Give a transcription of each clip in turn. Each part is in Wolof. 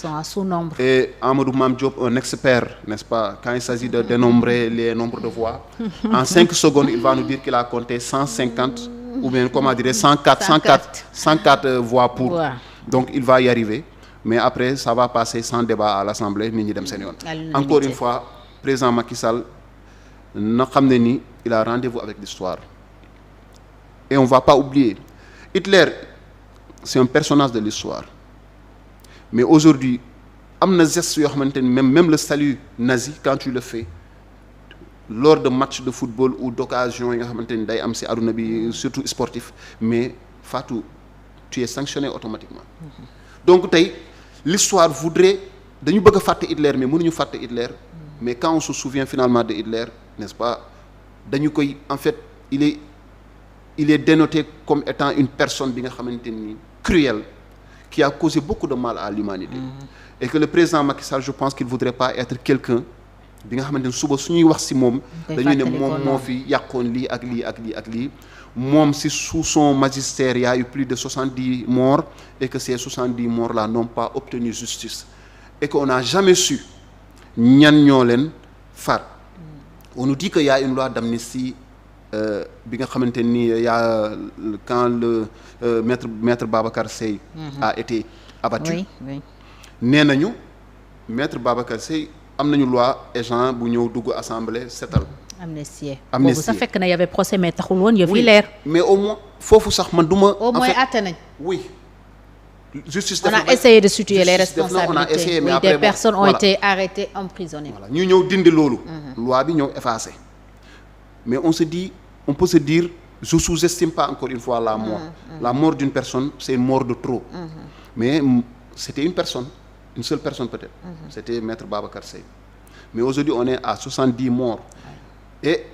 sont à sous-nombre. Et Amadou Mame Diop, un expert, n'est-ce pas, quand il s'agit de dénombrer les nombres de voix, en 5 secondes, il va nous dire qu'il a compté 150, ou bien, comment dire, 104 voix pour. Ouais. Donc, il va y arriver. Mais après, ça va passer sans débat à l'Assemblée, ni dem seen yoon. Encore une fois, président Macky Sall, na xam ne ni il a rendez-vous avec l'histoire. Et on ne va pas oublier. Hitler, c'est un personnage de l'histoire. Mais aujourd'hui, am na geste yoo xamante ni même le salut nazi, quand tu le fais, lors de matchs de football ou d'occasion yi nga xamante ni day am ci àdduna bi, surtout sportif, mais Fatou, tu es sanctionné automatiquement. Donc tey l'histoire voudrait dañu bëgg a fàtte Hitler mais mënuñu fàtte Hitler. Mais quand on se souvient finalement de Hitler, n'est-ce pas, dañu koy en fait il est dénoté comme étant une personne bi nga xamante ni cruelle, qui a causé beaucoup de mal à l'humanité. Et que le président Macky Sall, je pense qu'il voudrait pas être quelqu'un bi nga xamante ni suba suñuy wax ci moom dañuy ne moom moo fi yàqoon lii ak lii ak lii ak lii. Moom si sous son magistère il y a eu plus de 70 morts et que ces 70 morts là n'ont pas obtenu justice et qu'on n'a jamais su ñan ñoo leen faat. On nous dit qu'il y a une loi d'amnistie bi nga xamante ni il y a quand le maître Babacar Seye a été abattu. Nee nañu maître Babacar Seye am nañu loi agent bu ñëw dugg assemblée setal. Amnistie boobu sax fekk na y avait procès mais taxul woon yëf yi leer. Mais au moins foofu sax man du ma. au moins àtte nañ. Oui. Justice on a essayé de situer les responsabilités. On a essayé, mais oui, après des personnes ont été arrêtées, emprisonnées. Voilà ñu ñëw dindi loolu. Loi bi ñëw effacé. Mais on peut se dire je sous-estime pas encore une fois la mort. La mort d'une personne c'est une mort de trop. Mais c'était une personne, une seule personne peut-être. C'était maître Babacar Seye. Mais aujourd'hui on est à 70 morts. Et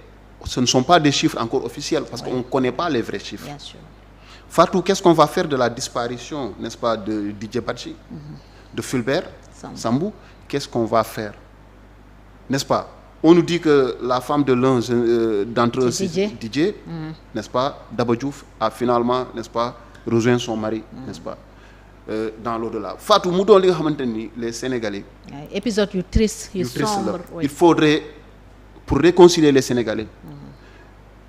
ce ne sont pas des chiffres encore officiels parce qu'on ne connaît pas les vrais chiffres. Bien sûr. Fatou, qu'est-ce qu'on va faire de la disparition, n'est-ce pas, de Didier Badji, de Fulbert Sambou? Qu'est-ce qu'on va faire? N'est-ce pas? On nous dit que la femme de l'un d'entre eux, Didier, n'est-ce pas, Daba Diouf a finalement, n'est-ce pas, rejoint son mari, n'est-ce pas, dans l'au-delà. Fatou, mu doon li nga xamante ni les Sénégalais. Épisode yu triste, yu sombre. Il faudrait, pour réconcilier les Sénégalais,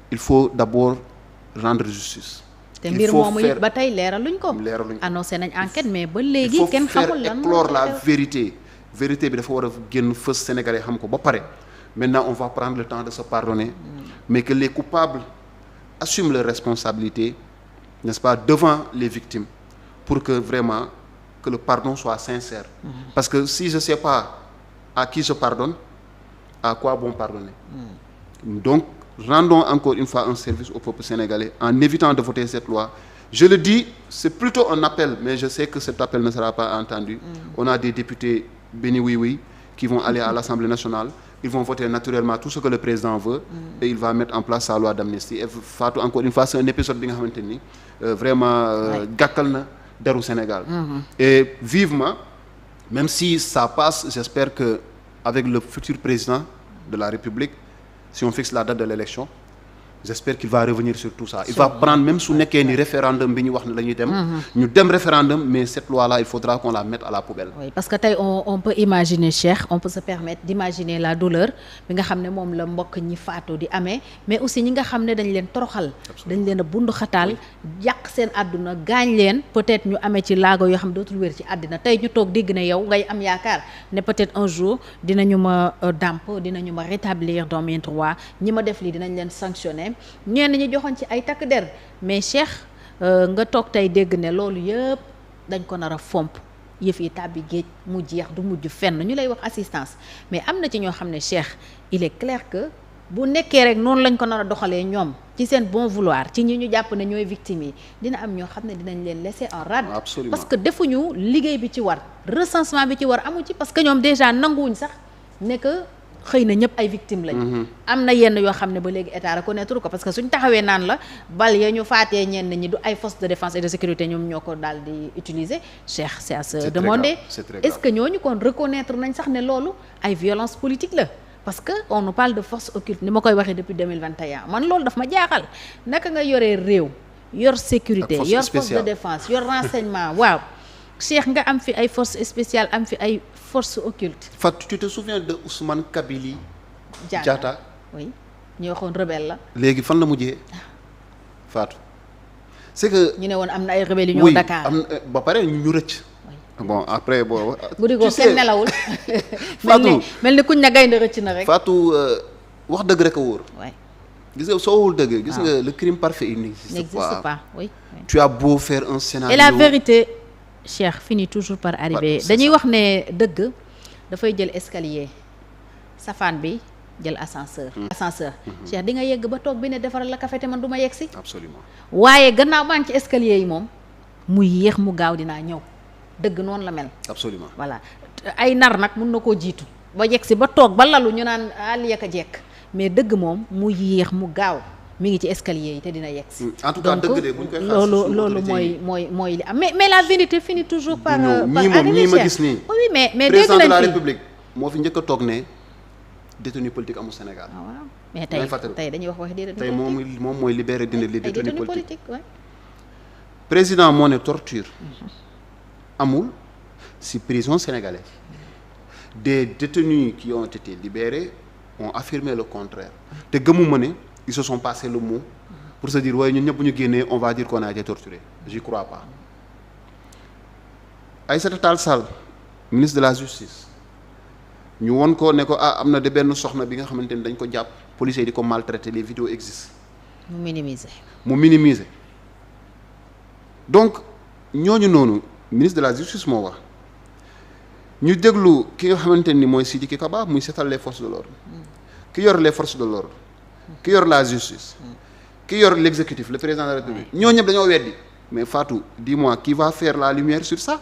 il faut d'abord rendre justice. te mbir moomu it ba tey leeraluñ ko. annoncé nañ enquête mais ba léegi kenn xamul lan. il faut faire éclore la vérité. Vérité bi dafa war a génn fës Sénégalais xam ko ba pare. Maintenant on va prendre le temps de se pardonner. Mais que les coupables assument leurs responsabilités, n'est-ce pas, devant les victimes, pour que vraiment que le pardon soit sincère. Parce que si je ne sais pas à qui je pardonne, à quoi bon pardonner? Donc rendons encore une fois un service au peuple sénégalais en évitant de voter cette loi. Je le dis, c'est plutôt un appel, mais je sais que cet appel ne sera pas entendu. On a des députés béni oui qui vont aller à l'Assemblée nationale. Ils vont voter naturellement tout ce que le président veut et il va mettre en place sa loi d'amnistie. Et Fatou, encore une fois, c'est un épisode bi nga xamante ni vraiment gàkkal na deru Sénégal. Et vivement, même si ça passe, j'espère que avec le futur président de la République, si on fixe la date de l'élection, j'espère qu'il va revenir sur tout ça. Il va prendre, même su nekkee ni référendum bi ñu wax ne la ñuy dem. ñu dem référendum, mais cette loi-là, il faudra qu'on la mette à la poubelle. Oui, parce que tey on peut imaginer, Cheikh, on peut se permettre d'imaginer la douleur bi nga xam ne moom la mbokk ñi faatu di amee, mais aussi ñi nga xam ne dañ leen toroxal, dañ leen a bundu xataal, yàq seen àdduna, gaañ leen, peut-être ñu amee ci laago yoo xam dootul wér ci àddina. Tey ñu toog dégg ne yow ngay am yaakaar ne peut-être un jour dinañu ma dàmp, dinañu ma rétablir dans mes droits, ñi ma def lii dinañ leen sanctionner. ñenn ñi joxoon ci ay takk der mais Cheikh nga toog tey dégg ne loolu yëpp dañ ko nar a fomp yëf yi tàbbi géej mu jeex du mujj fenn ñu lay wax assistance mais am na ci ñoo xam ne Cheikh il est clair que bu nekkee rek noonu lañ ko nar a doxalee ñoom ci seen bon vouloir ci ñi ñu jàpp ne ñooy victimes yi dina am ñoo xam ne dinañ leen laisser en rade. Absolument. Parce que defuñu liggéey bi ci war recensement bi ci war amu ci parce que ñoom déjà nanguwuñ sax ne que xëy na ñëpp ay victimes lañ. am na yenn yoo xam ne ba léegi état reconnaître ko parce que suñ taxawee naan la bal ya ñu faatee ñenn ñi du ay forces de défense et de sécurité ñoom ñoo ko daal di utiliser Cheikh c'est à se demander est-ce que ñooñu kon reconnaître nañ sax ne loolu ay violence politique la parce que on nous parle de force occulte ni ma koy waxee depuis 2021 man loolu daf ma jaaxal naka nga yoree réew yor sécurité yor force de défense yor renseignement waaw Cheikh nga am fi ay forces spéciales am fi ay forces occultes. Fatou, tu te souviens de Ousmane Kabili Diatta? Oui, ñu waxoon rebelle la. léegi fan la mujjee Fatou. c'est que ñu ne woon am na ay rebelles yu ñëw Dakar. am ba pare ñu rëcc. bon après bon. guddi googu kenn nelawul. Fatou mel ni kuñ na gaynde rëcc na rek. Fatou wax dëgg rek a wóor. waay gis nga soo wul dëgg. gis nga le crime parfait il n'existe pas. Oui. tu as beau faire un scénario. et la vérité Cheikh finit toujours par arriver. dañuy wax ne dëgg dafay jël escalier safaan bi jël ascenseur. Cheikh di nga yegg ba toog bi ne defaral la café te man du ma yegg si. absolument waaye gannaaw maa ngi ci escalier yi moom mu yéex mu gaaw dinaa ñëw dëgg noonu la mel. absolument voilà ay nar nag mun na koo jiitu ba yegg si ba toog ba lalu ñu naan àll ak a jekk mais dëgg moom mu yéex mu gaaw mi ngi ci escalier yi te dina yegg si. en tout cas dëgg de bu ñu koy xaar loolu mooy li am mais la vérité finit toujours par ñii ma gis nii. oui mais président de la république moo fi njëkk a toog ne détenu politique amul Sénégal. waaw mais tey dañuy wax détenu politique tey moom mooy libéré dindi les détenus politiques. Ouais. président moo ne torture amul ci prison sénégalaise. des détenus qui ont été libérés ont affirmé le contraire te gëmuma ne ils se sont passé le mot pour se dire waaye ñun ñëpp bu ñu génnee on va dire qu'on a été torturé j'y crois pas. Aïssata Tall Sall ministre de la justice ñu won ko ne ko am na de benn soxna bi nga xamante ni dañ ko jàpp policiers yi di ko maltraité les vidéos existent. mu minimiser donc ñooñu noonu ministre de la justice moo wax. ñu déglu ki nga xamante ni mooy Sidiki Kaba muy seetal les forces de l'ordre ki yor les forces de l'ordre ki yor la justice ki yor l'exécutif le président de la République ñoo ñëpp dañoo weddi mais Fatou dis-moi qui va faire la lumière sur ça.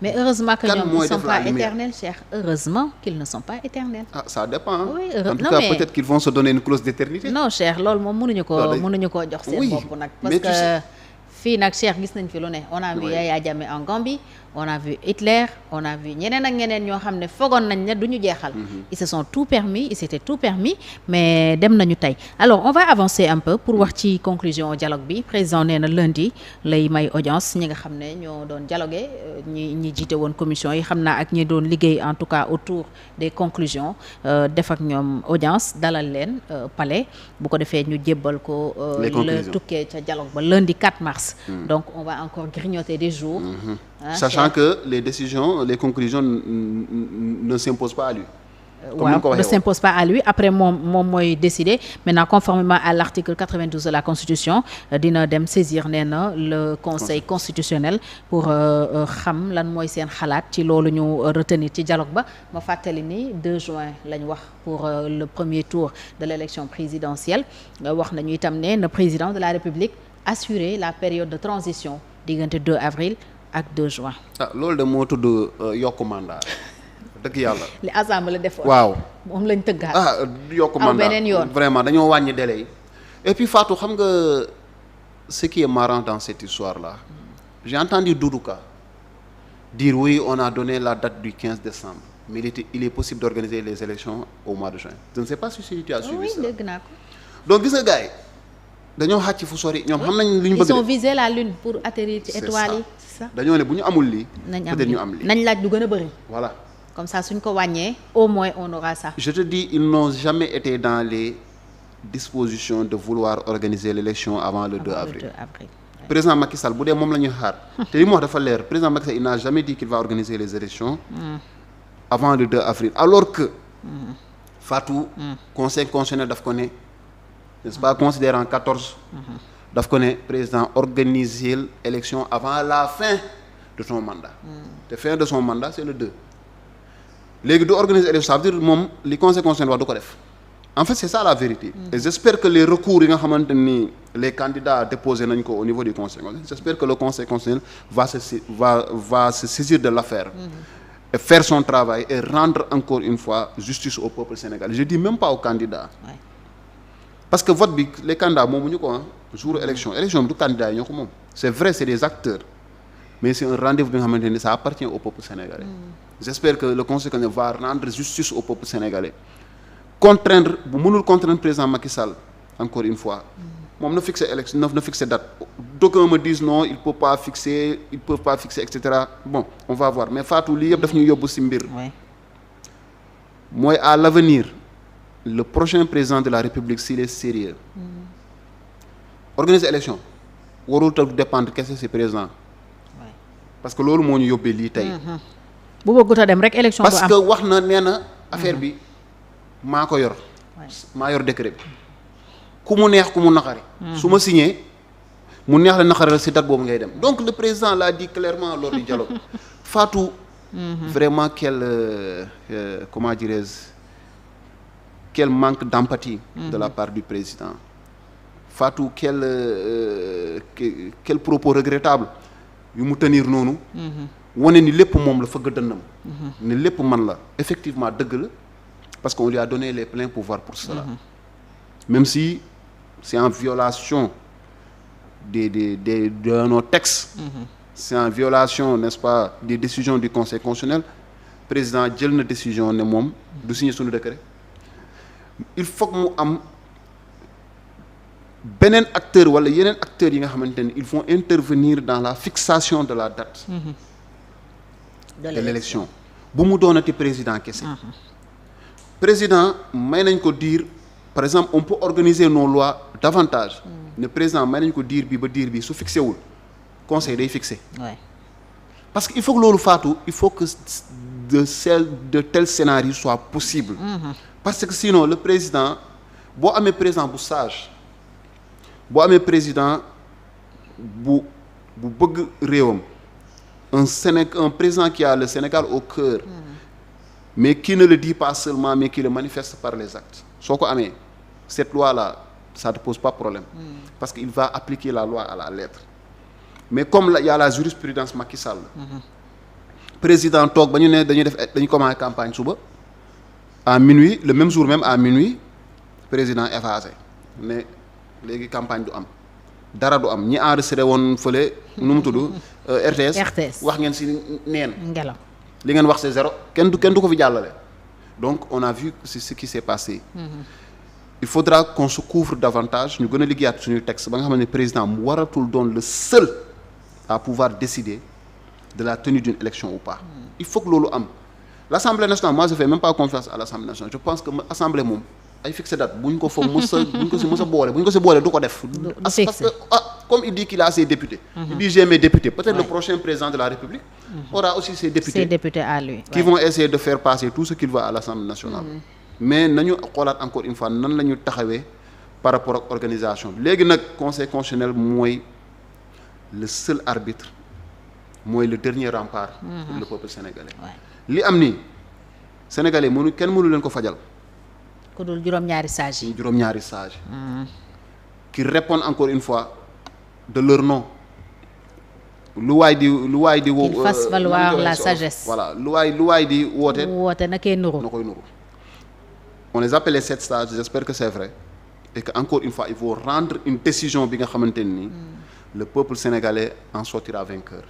mais heureusement que ñoom ils ne sont pas éternels Cheikh heureusement qu'ils ne sont pas éternels. Ça dépend. Oui, en tout cas peut-être qu'ils vont se donner une clause d'éternité. non Cheikh loolu moom mënuñu koo jox seen bopp nag. parce que fii nag Cheikh gis nañ fi lu ne on a vu Yaya Jammeh en Gambie on a vu Hitler on a vu ñeneen ak ñeneen ñoo xam ne fogoon nañ ne du ñu jeexal. ils se sont tout permis ils s'étaient tout permis mais dem nañu tey alors on va avancer un peu pour wax ci conclusion dialogue bi président nee na lundi lay may audience ñi nga xam ne ñoo doon dialogué ñi jiite woon commission yi xam naa ak ñi doon liggéey en tout cas autour des conclusions def ak ñoom audience dalal leen palais bu ko defee ñu jébbal ko la tukkee ca dialogue ba lundi 4 mars. Donc on va encore grignoter des jours. Sachant que les décisions, les conclusions ne s'imposent pas à lui. waaw ne s'impose pas à lui après moom mooy décider maintenant conformément à l'article 92 de la constitution dina dem saisir nee na le conseil constitutionnel pour xam lan mooy seen xalaat ci loolu ñu retenir ci dialogue ba ma fàttali ni 2 juin lañ wax pour le premier tour de l'élection présidentielle wax nañu itam ne le président de la République assurer la période de transition diggante 2 avril ak 2 juin. loolu de moo tudd yokk mandat. dëgg yàlla li assemblée defoon waaw moom lañ tëggaat yokk mandat beneen yoon vraiment dañoo wàññi délai yi et puis Fatou xam nga ce qui est marrant dans cette histoire là j'ai entendu Doudou Ka dire oui on a donné la date du 15 décembre mais il est possible d'organiser les élections au mois de juin je ne sais pas si tu as suivi ça dégg naa ko donc gis nga gars yi dañoo xàcc fu sori ñoom xam nañ li ñu bëgg ils ont visé la lune pour atterrir ci étoiles yi c'est ça dañoo ne bu ñu amul lii peut-être ñu am lii nañ laaj lu gën a bëri voilà comme ça suñ ko wàññee au moins on aura ça. Je te dis ils n'ont jamais été dans les dispositions de vouloir organiser l'élection avant le 2 avril. Le 2 avril. Ouais. Président Macky Sall bu dee moom la ñuy xaar. te li mu wax dafa leer président Macky Sall il n'a jamais dit qu'il va organiser les élections avant le 2 avril alors que Fatou conseil constitutionnel daf ko ne n'est-ce pas considérant 14 daf ko ne président organiser l'élection avant la fin de son mandat. te fin de son mandat c'est le 2. léegi du organiser élection ça veut dire moom li conseil constitutionnel wax du ko def en fait c'est ça la vérité et j'espère que les recours yi nga xamante ni les candidats déposé nañ ko au niveau du conseil constitutionnel j'espère que le conseil constitutionnel va se saisir de l'affaire et faire son travail et rendre encore une fois justice au peuple sénégalais je dis même pas aux candidats parce que vote bi les candidats moomu ñu ko jour élection bi du candidats yi ñoo ko moom c'est vrai c'est des acteurs mais c'est un rendez-vous bi nga xamante ni ça appartient au peuple sénégalais j'espère que le conseil va rendre justice au peuple sénégalais bu mënul contraindre président Macky Sall encore une fois moom na fixer élection na fixer date. D'aucuns me disent non ils peuvent pas fixer et cetera bon on va voir mais Fatou lii yëpp daf ñuy yóbbu ci mbir. mooy à l'avenir le prochain président de la République s'il est sérieux organiser élection warul ta dépendre kese ci président parce que loolu moo ñu yóbbee lii tey bu bëggut a dem rek élection du am parce que wax na nee na affaire bi maa ko yor maa yor décret bi ku mu neex ku mu naqari su ma signé mu neex la naqari la ci date boobu ngay dem donc le président l'a dit clairement lors du dialogue Fatou vraiment comment dirais-je quel manque d'empathie de la part du président Fatou quel propos regrettable yu mu tenir noonu wane ni lépp moom la fëgg dënnam ni lépp man la effectivement dëgg la parce qu'on lui a donné les pleins pouvoirs pour cela même si c'est en violation de nos textes c'est en violation n'est-ce pas des décisions du Conseil constitutionnel président jël na décision ne moom du signer suñu décret il faut que mu am beneen acteur wala yeneen acteurs yi nga xamante ne ils vont intervenir dans la fixation de la date de l'élection bu mu doonati président kese président may nañ ko dire par exemple on peut organiser nos lois davantage ne président may nañ ko diir bi ba diir bi su fixé wul conseil day fixé parce que il faut que loolu Fatou il faut que de tels scénarios soient possibles parce que sinon le président boo amee président bu sage boo amee président bu bëgg réewam un président qui a le Sénégal au cœur mais qui ne le dit pas seulement mais qui le manifeste par les actes soo ko amee cette loi là ça ne pose pas problème parce que il va appliquer la loi à la lettre mais comme il y a la jurisprudence Macky Sall président toog ba ñu ne dañu commencé campagne suba à minuit le même jour même à minuit président effacé ne léegi campagne du am dara du am ñi enregistré woon fële nu mu tudd RTS wax ngeen ci neen ngelaw li ngeen wax c'est zéro kenn du ko fi jàllale donc on a vu c'est ce qui s'est passé il faudra qu'on se couvre davantage ñu gën a liggéeyaat suñuy texte ba nga xam ne président mu waratul doon le seul à pouvoir décider de la tenue d'une élection ou pas il faut que loolu am l'Assemblée nationale moi je fais même pas confiance à l'Assemblée nationale je pense que assemblée moom ay fixé date bu ñu ko fa mës a boole bu ñu ko si boole du ko def parce que comme il dit qu'il a ses députés il dit j'ai mes députés peut-être le prochain président de la République aura aussi ses députés à lui qui vont essayer de faire passer tout ce qu'il veut à l'Assemblée nationale mais nañu xoolaat encore une fois nan la ñu taxawee par rapport ak organisation bi léegi nag conseil constitutionnel mooy le seul arbitre mooy le dernier rempart pour le peuple sénégalais li am nii sénégalais kenn mënu leen ko fajal ku dul juróom-ñaari sages yi juróom-ñaari sages qui répondent encore une fois de leur nom lu waay di qu'il fasse valoir la sagesse voilà lu waay di woote na koy nuru on les appelle les 7 sages j'espère que c'est vrai et que encore une fois il faut rendre une décision bi nga xamante ni le peuple sénégalais en sortira vainqueur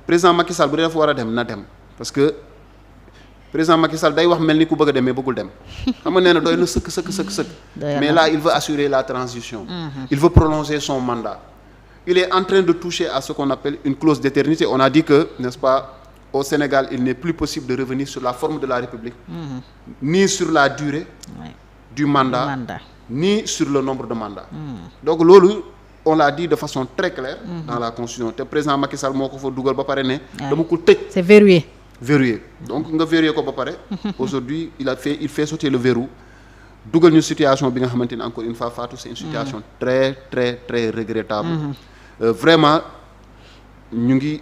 président Macky Sall bu dee dafa war a dem na dem parce que président Macky Sall day wax mel ni ku bëgg a dem mais bëggul dem xam nga nee na doy na sëkk mais là il veut assurer la transition il veut prolonger son mandat il est en train de toucher à ce qu'on appelle une clause d'éternité on a dit que n'est-ce pas au Sénégal il n'est plus possible de revenir sur la forme de la République ni sur la durée du mandat ni sur le nombre de mandats donc loolu on l'a dit de façon très claire dans la Constitution te président Macky Sall moo ko fa dugal ba pare ne dama ko tëj c'est verrouillé donc nga verrouillé ko ba pare aujourd'hui il fait sauter le verrou dugal ñu situation bi nga xamante ni encore une fois Fatou c'est une situation très très très regrettable vraiment ñu ngi